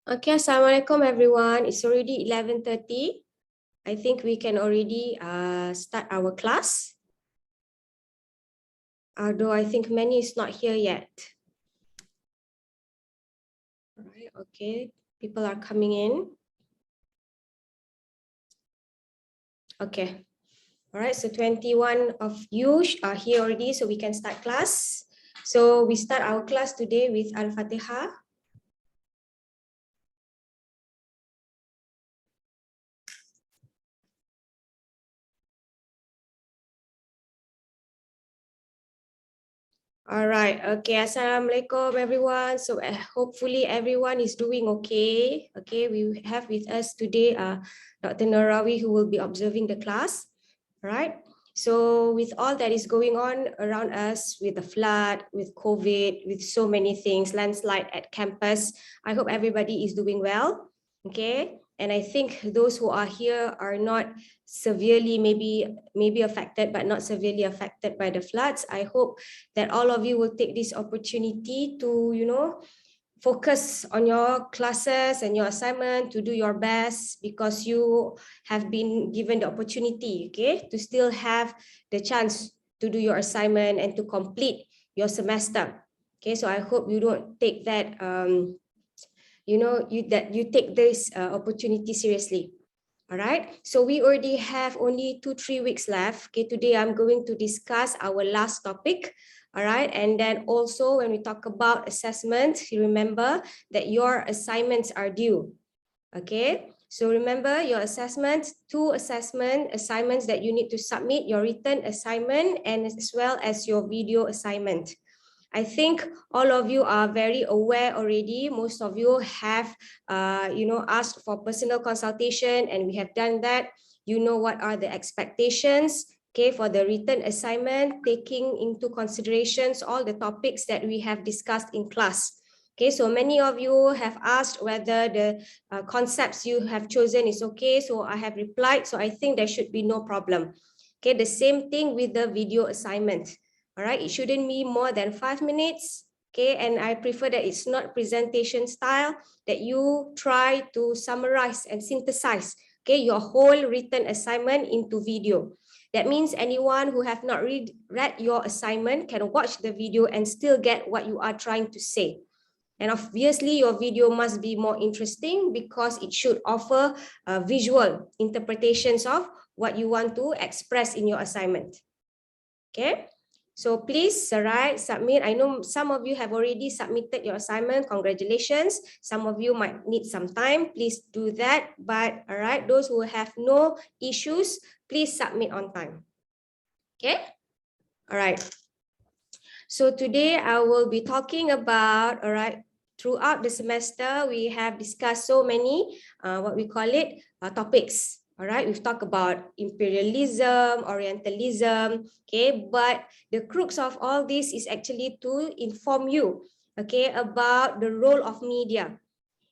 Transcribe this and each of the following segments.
Okay, Assalamualaikum everyone. It's already 11:30. I think we can already start our class. Although I think many is not here yet. All right, okay. People are coming in. Okay. All right, so 21 of you are here already, so we can start class. So we start our class today with Al-Fatihah. All right. Okay. Assalamualaikum, everyone. So hopefully everyone is doing okay. Okay. We have with us today Dr. Narawi, who will be observing the class. All right. So with all that is going on around us, with the flood, with COVID, with so many things, landslide at campus, I hope everybody is doing well. Okay. And I think those who are here are not severely, maybe affected, but not severely affected by the floods. I hope that all of you will take this opportunity to, focus on your classes and your assignment, to do your best, because you have been given the opportunity, okay, to still have the chance to do your assignment and to complete your semester. Okay, so I hope you don't take that, you take this opportunity seriously. All right, so we already have only 2-3 weeks left. Okay, today I'm going to discuss our last topic. All right, and then also when we talk about assessment, you remember that your assignments are due. Okay, so remember your assessment, two assignments that you need to submit, your written assignment and as well as your video assignment. I think all of you are very aware already. Most of you have, asked for personal consultation, and we have done that. You know what are the expectations, okay, for the written assignment, taking into considerations all the topics that we have discussed in class. Okay, so many of you have asked whether the concepts you have chosen is okay. So I have replied. So I think there should be no problem. Okay, the same thing with the video assignment. All right, it shouldn't be more than 5 minutes. Okay, and I prefer that it's not presentation style, that you try to summarize and synthesize, okay, your whole written assignment into video. That means anyone who have not read your assignment can watch the video and still get what you are trying to say. And obviously your video must be more interesting because it should offer visual interpretations of what you want to express in your assignment. Okay. So please, right, submit. I know some of you have already submitted your assignment. Congratulations. Some of you might need some time. Please do that. But all right, those who have no issues, please submit on time. Okay. All right. So today I will be talking about, all right, throughout the semester, we have discussed so many, what we call it, topics. All right, we've talked about imperialism, Orientalism, okay, but the crux of all this is actually to inform you, okay, about the role of media.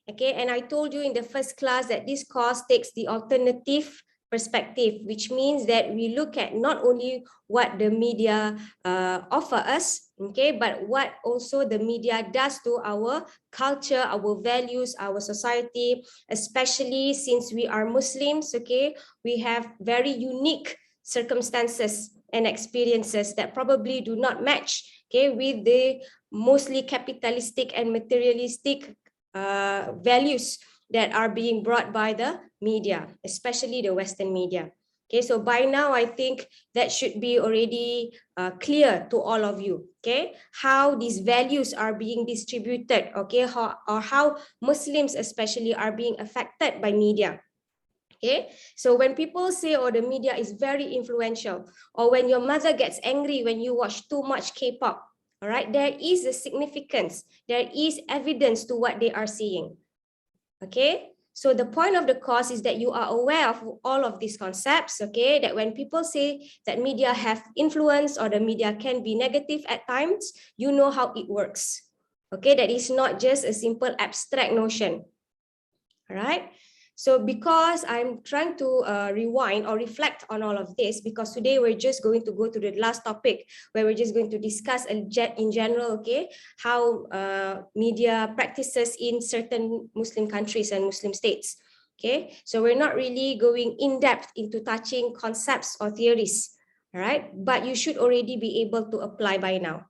Okay, and I told you in the first class that this course takes the alternative perspective, which means that we look at not only what the media offer us, okay, but what also the media does to our culture, our values, our society, especially since we are Muslims, okay, we have very unique circumstances and experiences that probably do not match, okay, with the mostly capitalistic and materialistic values that are being brought by the media, especially the Western media. Okay, so by now I think that should be already clear to all of you. Okay, how these values are being distributed. Okay, how Muslims especially are being affected by media. Okay, so when people say, oh, the media is very influential, or when your mother gets angry when you watch too much K-pop, all right, there is a significance, there is evidence to what they are saying. Okay, so the point of the course is that you are aware of all of these concepts, okay, that when people say that media have influence or the media can be negative at times, you know how it works. Okay, that is not just a simple abstract notion. All right. So because I'm trying to rewind or reflect on all of this, because today we're just going to go to the last topic where we're just going to discuss in general, okay, how media practices in certain Muslim countries and Muslim states. Okay, so we're not really going in depth into touching concepts or theories, all right, but you should already be able to apply by now.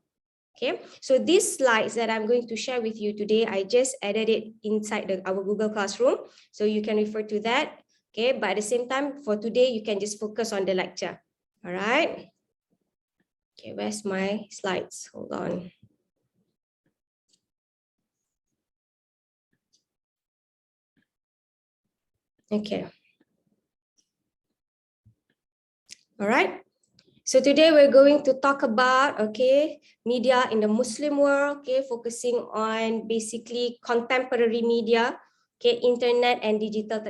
Okay, so these slides that I'm going to share with you today, I just added it inside our Google Classroom, so you can refer to that. Okay, but at the same time, for today, you can just focus on the lecture. All right. Okay, where's my slides? Hold on. Okay. All right. So today we're going to talk about, okay, media in the Muslim world, okay, focusing on basically contemporary media, okay, internet and digital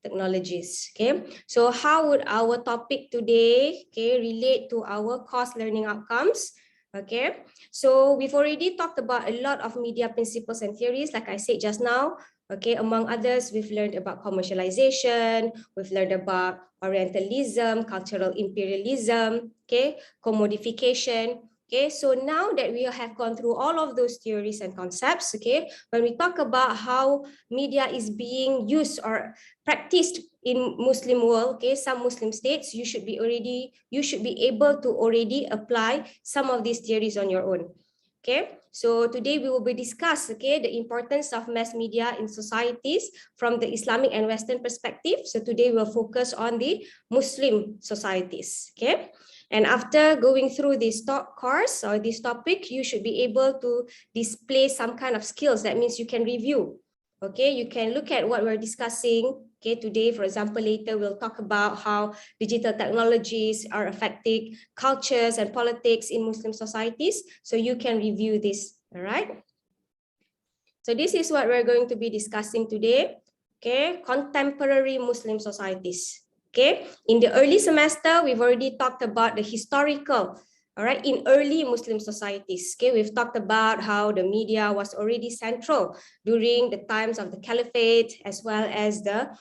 technologies, okay. So how would our topic today, okay, relate to our course learning outcomes? Okay, so we've already talked about a lot of media principles and theories, like I said just now. Okay, among others, we've learned about commercialization, we've learned about Orientalism, cultural imperialism, okay, commodification. Okay, so now that we have gone through all of those theories and concepts, okay, when we talk about how media is being used or practiced in Muslim world, okay, some Muslim states, you should be able to already apply some of these theories on your own. Okay, so today we will be discuss, okay, the importance of mass media in societies from the Islamic and Western perspective. So today we'll focus on the Muslim societies. Okay, and after going through this course or this topic, you should be able to display some kind of skills. That means you can review. Okay, you can look at what we're discussing. Okay, today, for example, later we'll talk about how digital technologies are affecting cultures and politics in Muslim societies. So you can review this, all right? So this is what we're going to be discussing today. Okay, contemporary Muslim societies. Okay, in the early semester, we've already talked about the historical, all right, in early Muslim societies. Okay, we've talked about how the media was already central during the times of the caliphate as well as the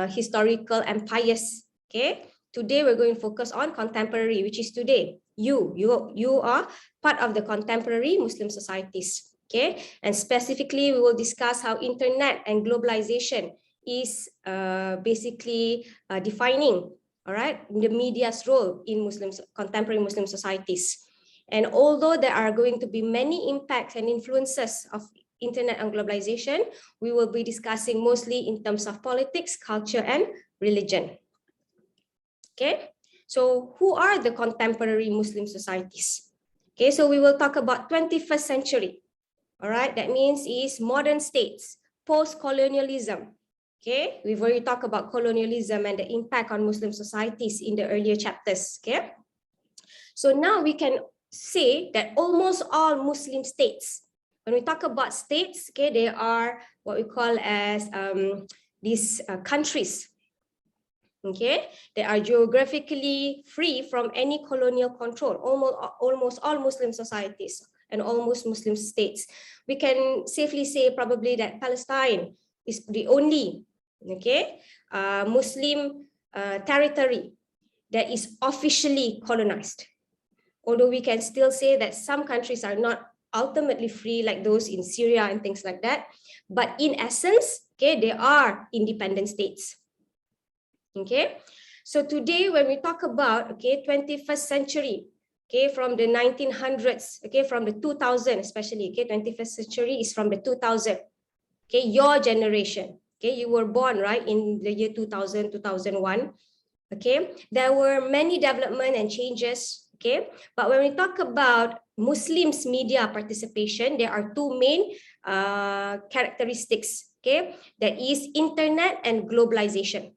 historical empires. Okay, today we're going to focus on contemporary, which is today. You are part of the contemporary Muslim societies. Okay, and specifically, we will discuss how internet and globalization is basically defining, all right, the media's role in contemporary Muslim societies. And although there are going to be many impacts and influences of internet and globalization, we will be discussing mostly in terms of politics, culture, and religion. Okay, so who are the contemporary Muslim societies? Okay, so we will talk about 21st century. All right, that means is modern states, post-colonialism. Okay, we've already talked about colonialism and the impact on Muslim societies in the earlier chapters. Okay, so now we can say that almost all Muslim states, when we talk about states, okay, they are what we call as these countries. Okay, they are geographically free from any colonial control. Almost all Muslim societies and almost Muslim states. We can safely say probably that Palestine is the only, okay, Muslim territory that is officially colonized. Although we can still say that some countries are not ultimately free, like those in Syria and things like that. But in essence, okay, they are independent states. Okay, so today when we talk about, okay, 21st century, okay, from the 1900s, okay, from the 2000 especially, okay, 21st century is from the 2000, okay, your generation, okay, you were born, right, in the year 2000, 2001, okay, there were many development and changes, okay, but when we talk about Muslims media participation, there are two main characteristics, okay, that is internet and globalization.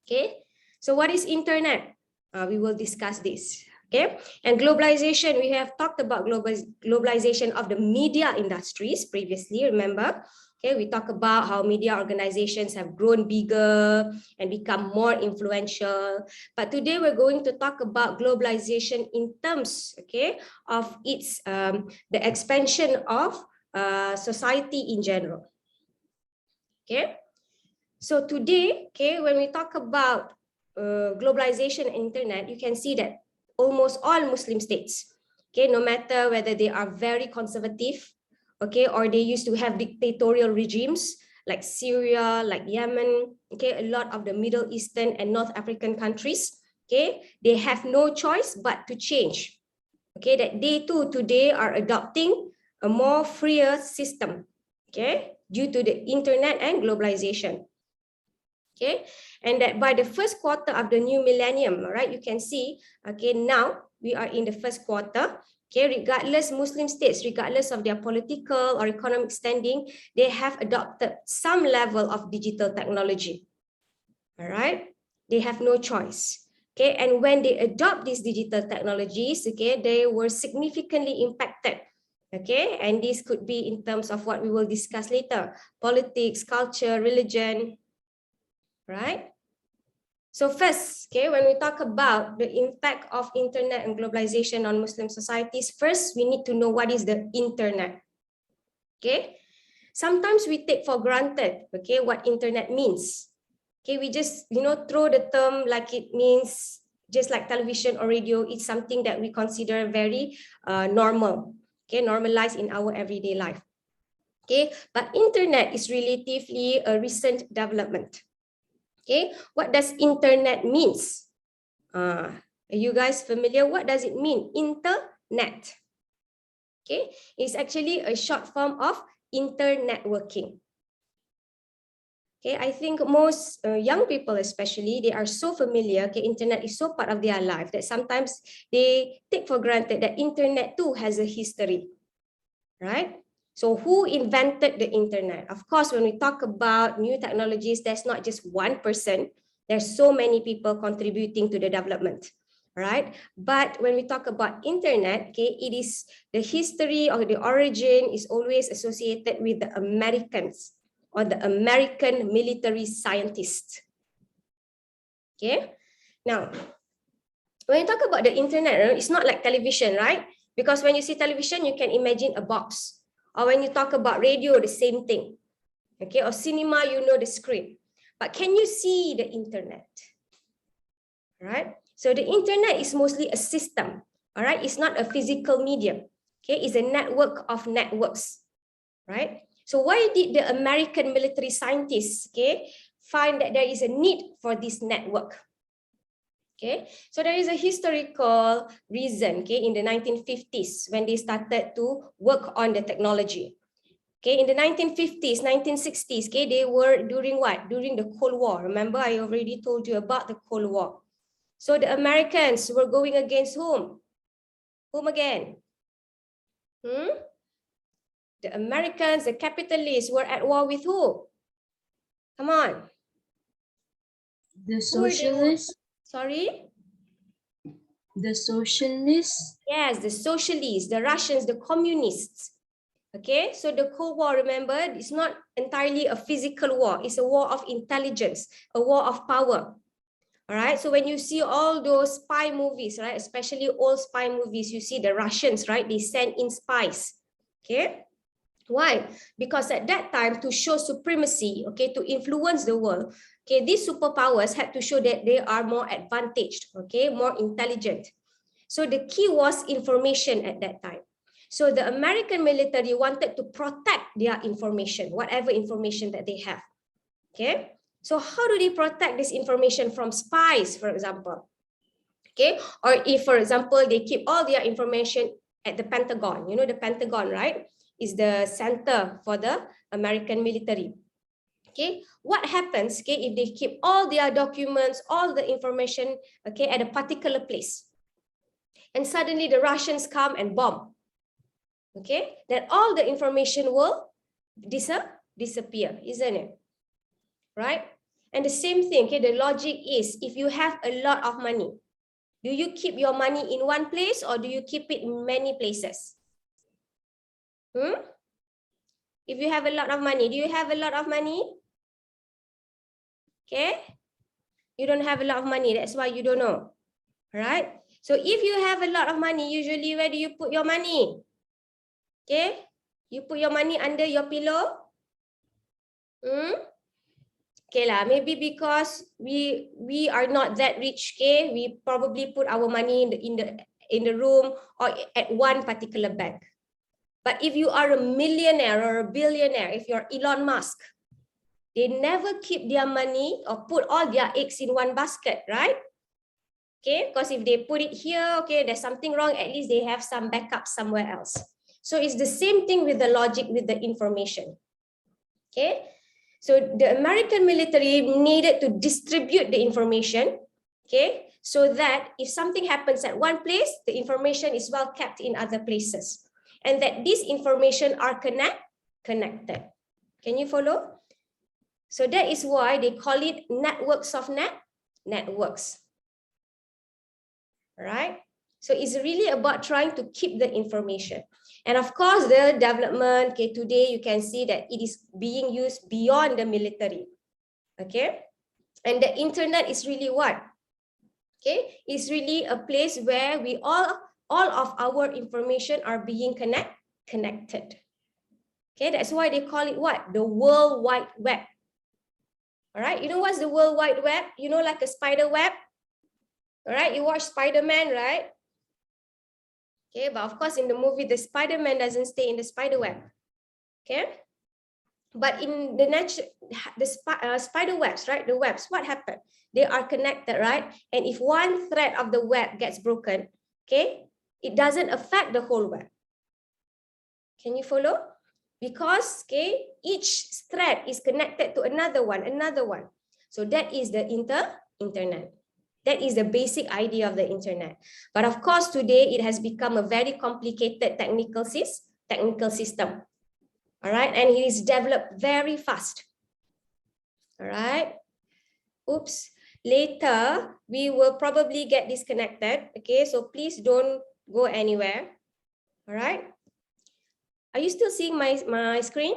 Okay, so what is internet? We will discuss this. Okay, and globalization, we have talked about globalization of the media industries previously, remember? Okay, we talk about how media organizations have grown bigger and become more influential. But today we're going to talk about globalization in terms, okay, of its the expansion of society in general. Okay. So today, okay, when we talk about globalization and internet, you can see that almost all Muslim states, okay, no matter whether they are very conservative, okay, or they used to have dictatorial regimes like Syria, like Yemen, okay, a lot of the Middle Eastern and North African countries, okay, they have no choice but to change, okay, that they too today are adopting a more freer system, okay, due to the internet and globalization. Okay, and that by the first quarter of the new millennium, right, you can see, okay, now we are in the first quarter, okay, regardless Muslim states, regardless of their political or economic standing, they have adopted some level of digital technology. All right, they have no choice. Okay, and when they adopt these digital technologies, okay, they were significantly impacted. Okay, and this could be in terms of what we will discuss later: politics, culture, religion. Right? So first, okay, when we talk about the impact of internet and globalization on Muslim societies, first we need to know what is the internet. Okay, sometimes we take for granted, okay, what internet means. Okay, we just, throw the term like it means just like television or radio. It's something that we consider very normal, okay, normalized in our everyday life. Okay, but internet is relatively a recent development. Okay, what does internet means? Are you guys familiar? What does it mean? Internet. Okay, it's actually a short form of internetworking. Okay, I think most young people especially, they are so familiar, okay, internet is so part of their life that sometimes they take for granted that internet too has a history, right? So who invented the internet? Of course, when we talk about new technologies, there's not just one person. There's so many people contributing to the development, right? But when we talk about internet, okay, it is the history or the origin is always associated with the Americans or the American military scientists. Okay, now when you talk about the internet, it's not like television, right? Because when you see television, you can imagine a box. Or when you talk about radio, the same thing. Okay, or cinema, you know the screen. But can you see the internet? Right? So the internet is mostly a system. All right, it's not a physical medium. Okay, it's a network of networks. Right? So why did the American military scientists, okay, find that there is a need for this network? Okay, so there is a historical reason, okay, in the 1950s when they started to work on the technology. Okay, in the 1950s, 1960s, okay, they were during what? During the Cold War. Remember, I already told you about the Cold War. So the Americans were going against whom? Whom again? The Americans, the capitalists, were at war with who? Come on. The socialists. Sorry? The socialists. Yes, the socialists, the Russians, the communists. Okay, so the Cold War, remember, it's not entirely a physical war. It's a war of intelligence, a war of power. All right, so when you see all those spy movies, right, especially old spy movies, you see the Russians, right, they send in spies. Okay, why? Because at that time, to show supremacy, okay, to influence the world, okay, these superpowers had to show that they are more advantaged, okay, more intelligent. So the key was information at that time. So the American military wanted to protect their information, whatever information that they have. Okay, so how do they protect this information from spies, for example? Okay, or if, for example, they keep all their information at the Pentagon, you know, the Pentagon, right, is the center for the American military. Okay, what happens, okay, if they keep all their documents, all the information, okay, at a particular place, and suddenly the Russians come and bomb? Okay, then all the information will disappear, isn't it? Right? And the same thing, okay, the logic is, if you have a lot of money, do you keep your money in one place or do you keep it in many places? If you have a lot of money, do you have a lot of money? Okay, you don't have a lot of money, that's why you don't know. Right? So if you have a lot of money, usually where do you put your money? Okay, you put your money under your pillow. Okay lah, maybe because we are not that rich, okay, we probably put our money in the room or at one particular bank. But if you are a millionaire or a billionaire, if you're Elon Musk, they never keep their money or put all their eggs in one basket, right? Okay, because if they put it here, okay, there's something wrong, at least they have some backup somewhere else. So it's the same thing with the logic, with the information. Okay. So the American military needed to distribute the information, okay, so that if something happens at one place, the information is well kept in other places, and that these information are connected. Can you follow? So that is why they call it networks of networks. All right. So it's really about trying to keep the information. And of course, the development, okay, today you can see that it is being used beyond the military. Okay. And the internet is really what? Okay, it's really a place where we all of our information are being connected. Okay, that's why they call it what? The World Wide Web. All right, you know what's the World Wide Web? You know, like a spider web. All right, you watch Spider-Man, right? Okay, but of course in the movie, the Spider-Man doesn't stay in the spider web. Okay, but in the spider webs, right? The webs, what happened? They are connected, right? And if one thread of the web gets broken, okay, it doesn't affect the whole web. Can you follow? Because, okay, each thread is connected to another one. So that is the internet. That is the basic idea of the internet. But of course, today it has become a very complicated technical system. All right, and it is developed very fast. All right. Oops. Later, we will probably get disconnected. Okay, so please don't go anywhere. All right. Are you still seeing my screen?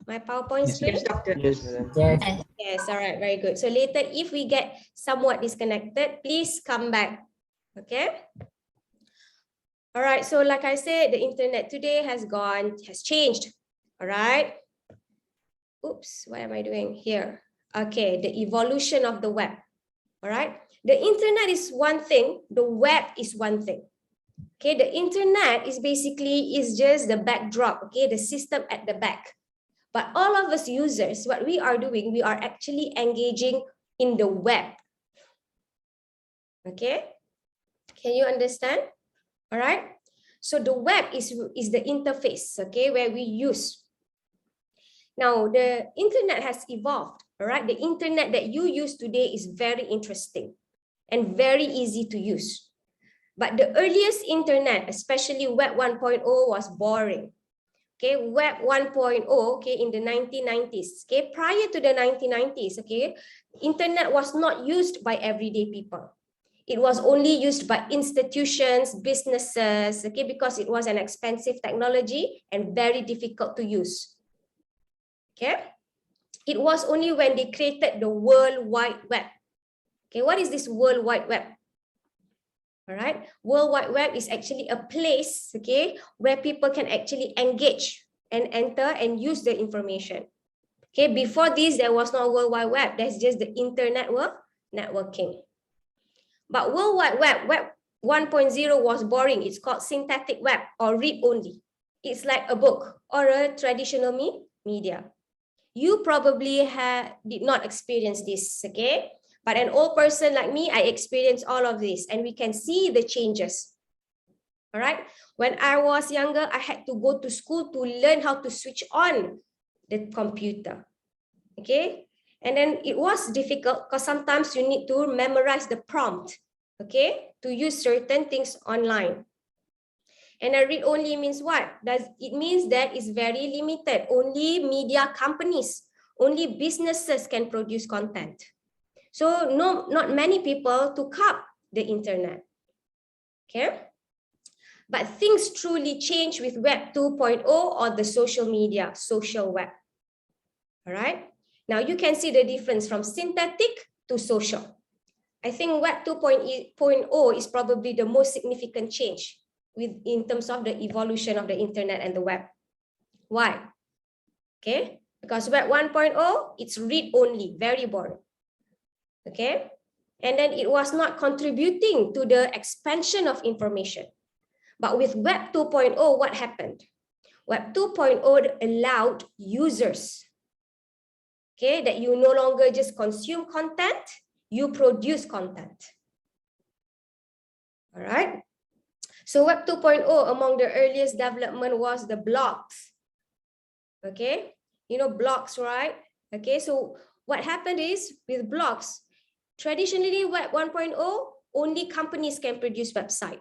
My PowerPoint screen? Yes, doctor. Yes. Yes, all right, very good. So later, if we get somewhat disconnected, please come back, okay? All right, so like I said, the internet today has changed, all right? Oops, what am I doing here? Okay, the evolution of the web, all right? The internet is one thing, the web is one thing. Okay, the internet is just the backdrop, okay, the system at the back. But all of us users, what we are doing, we are actually engaging in the web. Okay, can you understand? All right. So the web is the interface, okay, where we use. Now the internet has evolved. All right, the internet that you use today is very interesting and very easy to use. But the earliest internet, especially Web 1.0, was boring. Okay, Web 1.0, okay, in the 1990s, okay, prior to the 1990s, okay, internet was not used by everyday people. It was only used by institutions, businesses, okay, because it was an expensive technology and very difficult to use. Okay, it was only when they created the World Wide Web. Okay, what is this World Wide Web? All right, World Wide Web is actually a place, okay, where people can actually engage and enter and use the information. Okay, before this, there was no World Wide Web. That's just the internet networking. But World Wide Web, Web 1.0 was boring. It's called synthetic web or read only. It's like a book or a traditional media. You probably did not experience this, okay? But an old person like me, I experienced all of this and we can see the changes. All right. When I was younger, I had to go to school to learn how to switch on the computer. Okay. And then it was difficult because sometimes you need to memorize the prompt, okay, to use certain things online. And a read only means what? It means that it's very limited. Only media companies, only businesses can produce content. So not many people took up the internet. Okay. But things truly change with Web 2.0 or the social media, social web. All right. Now you can see the difference from synthetic to social. I think Web 2.0 is probably the most significant change in terms of the evolution of the internet and the web. Why? Okay. Because Web 1.0, it's read only, very boring. Okay, and then it was not contributing to the expansion of information. But with Web 2.0, what happened? Web 2.0 allowed users, okay, that you no longer just consume content, you produce content. All right. So Web 2.0, among the earliest development was the blogs. Okay, you know blogs, right? Okay, so what happened is with blogs, traditionally Web 1.0, only companies can produce website.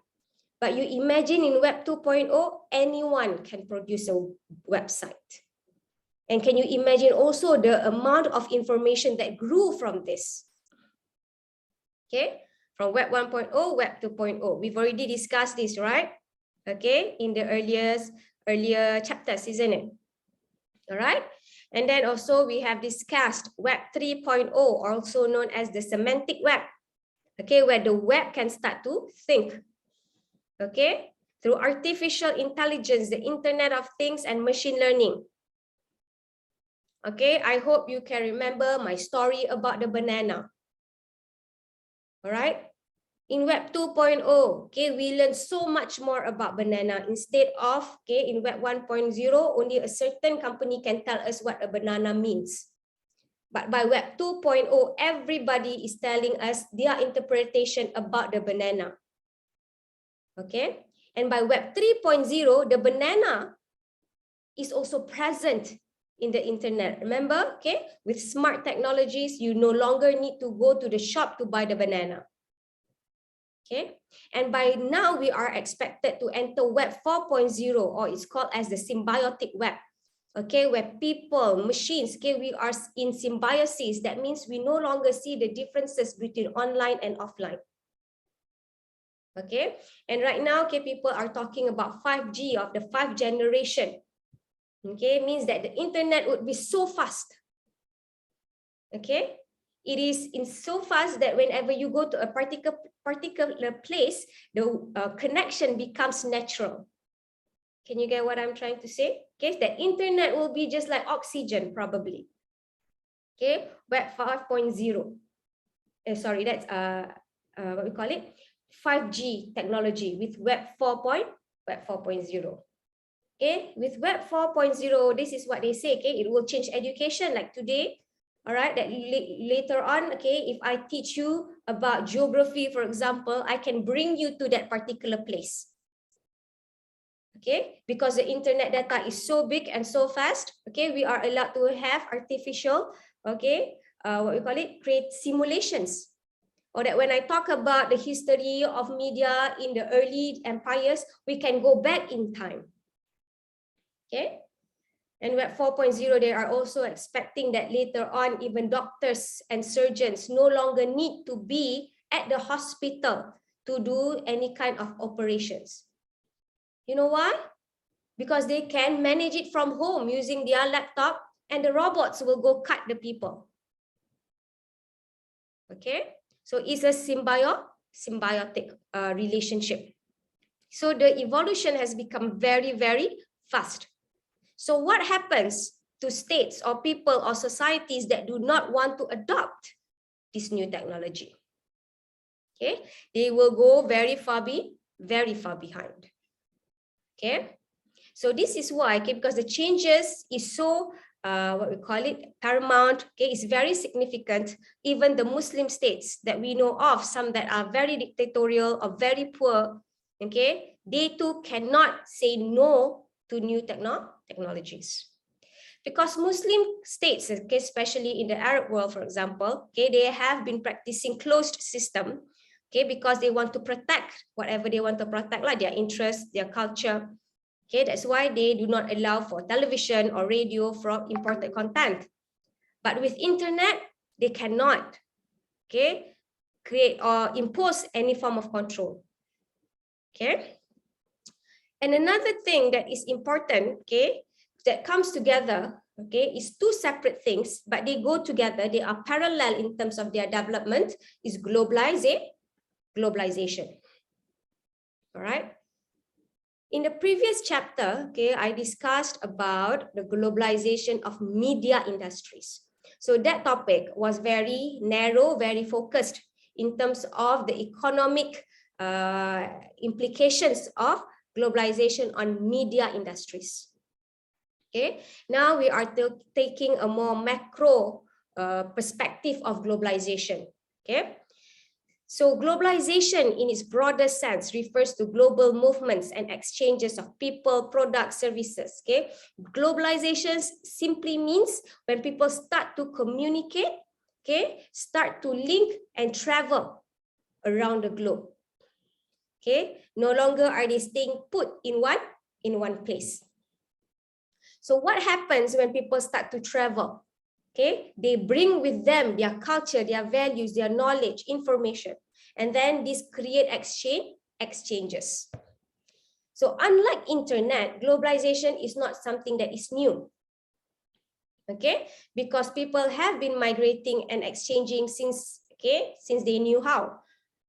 But you imagine in Web 2.0, anyone can produce a website. And can you imagine also the amount of information that grew from this? Okay, from Web 1.0, Web 2.0. We've already discussed this, right? Okay, in the earlier chapters, isn't it? All right. And then also we have discussed Web 3.0, also known as the semantic web. Okay, where the web can start to think. Okay, through artificial intelligence, the Internet of Things and machine learning. Okay, I hope you can remember my story about the banana. All right. In Web 2.0, okay, we learn so much more about banana instead of, okay, in Web 1.0, only a certain company can tell us what a banana means. But by Web 2.0, everybody is telling us their interpretation about the banana. Okay, and by Web 3.0, the banana is also present in the internet. Remember, okay, with smart technologies, you no longer need to go to the shop to buy the banana. Okay, and by now we are expected to enter Web 4.0, or it's called as the symbiotic web. Okay, where people, machines, okay, we are in symbiosis. That means we no longer see the differences between online and offline. Okay, and right now, okay, people are talking about 5G, of the 5th generation. Okay, means that the internet would be so fast. Okay, it is in so fast that whenever you go to a particular place, the connection becomes natural. Can you get what I'm trying to say? Okay, the internet will be just like oxygen, probably. Okay, Web 5.0. Sorry, that's what we call it, 5G technology with Web 4.0. Okay, with Web 4.0, this is what they say. Okay, it will change education like today. All right, that later on, okay, if I teach you about geography, for example, I can bring you to that particular place. Okay, because the internet data is so big and so fast. Okay, we are allowed to have artificial, okay, what we call it, create simulations. Or that when I talk about the history of media in the early empires, we can go back in time. Okay, and Web 4.0, they are also expecting that later on, even doctors and surgeons no longer need to be at the hospital to do any kind of operations. You know why? Because they can manage it from home using their laptop, and the robots will go cut the people. Okay, so it's a symbiotic relationship. So the evolution has become very, very fast. So what happens to states or people or societies that do not want to adopt this new technology? Okay, they will go very far behind. Okay, so this is why, okay, because the changes is so what we call it, paramount. Okay, it's very significant. Even the Muslim states that we know of, some that are very dictatorial or very poor, okay, they too cannot say no to new technologies. Because Muslim states, okay, especially in the Arab world, for example, okay, they have been practicing closed system, okay, because they want to protect whatever they want to protect, like their interests, their culture. Okay, that's why they do not allow for television or radio from imported content. But with internet, they cannot, okay, create or impose any form of control. Okay. And another thing that is important, okay, that comes together, okay, is two separate things, but they go together. They are parallel in terms of their development, is globalization. All right. In the previous chapter, okay, I discussed about the globalization of media industries. So that topic was very narrow, very focused in terms of the economic implications of globalization on media industries. Okay, now we are taking a more macro perspective of globalization. Okay, so globalization in its broader sense refers to global movements and exchanges of people, products, services. Okay, globalization simply means when people start to communicate, okay, start to link and travel around the globe. Okay, no longer are they staying put in one place. So what happens when people start to travel? Okay, they bring with them their culture, their values, their knowledge, information, and then this create exchanges. So unlike internet, globalization is not something that is new. Okay, because people have been migrating and exchanging since they knew how.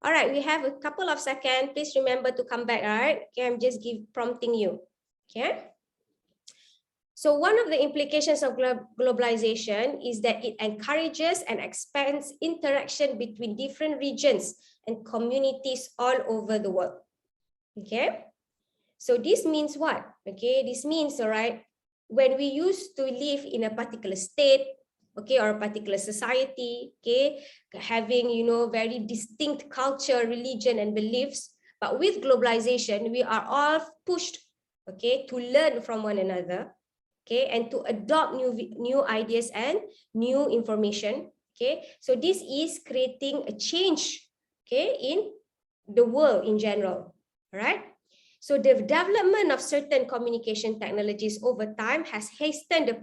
All right, we have a couple of seconds. Please remember to come back. All right, okay, I'm just prompting you. Okay. So one of the implications of globalization is that it encourages and expands interaction between different regions and communities all over the world. Okay, so this means what? Okay, this means, all right, when we used to live in a particular state, okay, or a particular society, okay, having, very distinct culture, religion, and beliefs, but with globalization, we are all pushed, okay, to learn from one another, okay, and to adopt new ideas and new information. Okay, so this is creating a change, okay, in the world in general. All right, so the development of certain communication technologies over time has hastened the